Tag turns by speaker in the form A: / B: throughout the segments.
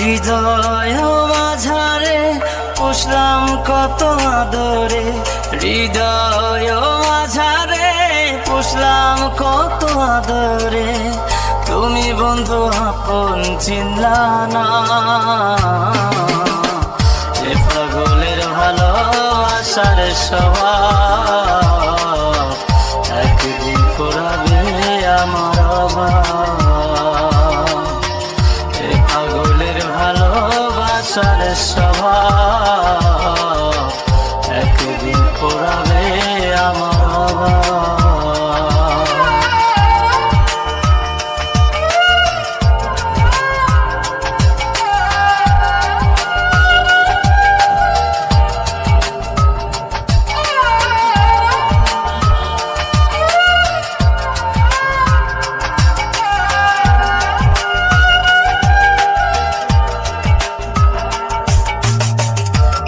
A: হৃদয় মাঝারে পুষলাম কত আদরে, হৃদয় মাঝারে পুষলাম কত আদরে, তুমি বন্ধু আপন চিনলা না। এ পাগলের ভালোবাসার স্বভাব একদিন পোড়াবে আমার অভাব। এ পাগলের ভালোবাসার স্বভাব একদিন পোড়াবে আমার অভাব।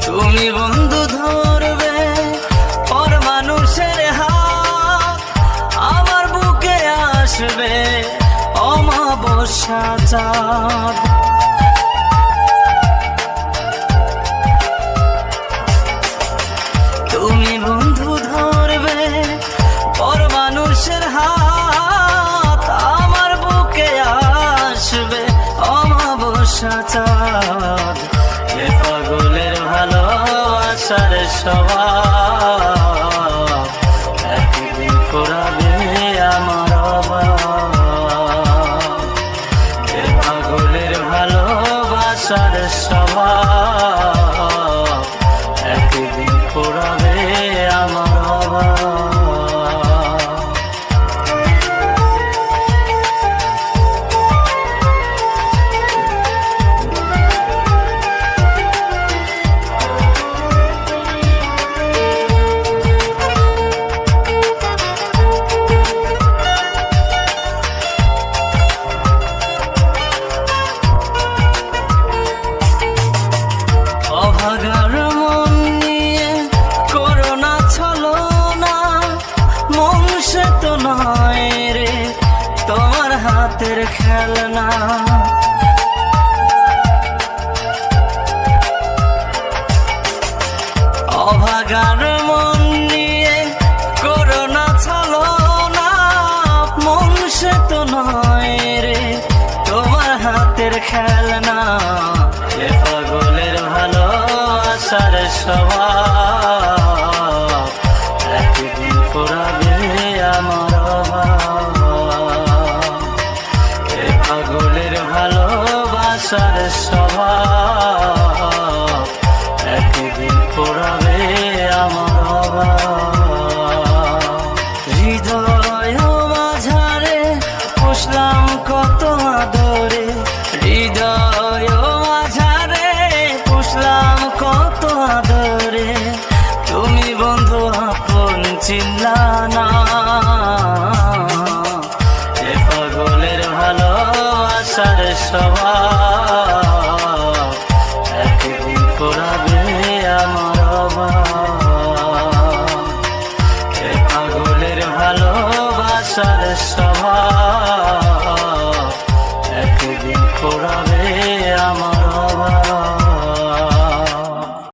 A: তুমি বন্ধু ধরবে পর মানুষের হাত, আমার বুকে আসবে অমাবস্যা চাঁদ। তুমি বন্ধু ধরবে পর মানুষের হাত, আমার বুকে আসবে অমাবস্যা চাঁদ। এ পাগলের ভালোবাসার স্বভাব একদিন পোড়াবে আমার অভাব। এ পাগলের ভালোবাসার স্বভাব একদিন পোড়াবে আমার অভাব। অভাগার মন নিয়ে করোনা ছলনা, মন সে তো নয় রে তোমার হাতের খেলনা। অভাগার মন নিয়ে করোনা ছলনা, মন সে তো নয় রে তোমার হাতের খেলনা। এ পাগলের ভালোবাসার স্বভাব একদিন পোড়াবে আমার অভাব। এ পাগলের ভালোবাসার স্বভাব একদিন পোড়াবে আমার অভাব। হৃদয় মাঝারে পুষলাম কত আদরে, হৃদয় মাঝারে পুষলাম কত আদরে, তুমি বন্ধু আপন চিনলা না। এ পাগলের ভালোবাসার স্বভাব একদিন পোড়াবে আমার অভাব। এ পাগলের ভালোবাসার স্বভাব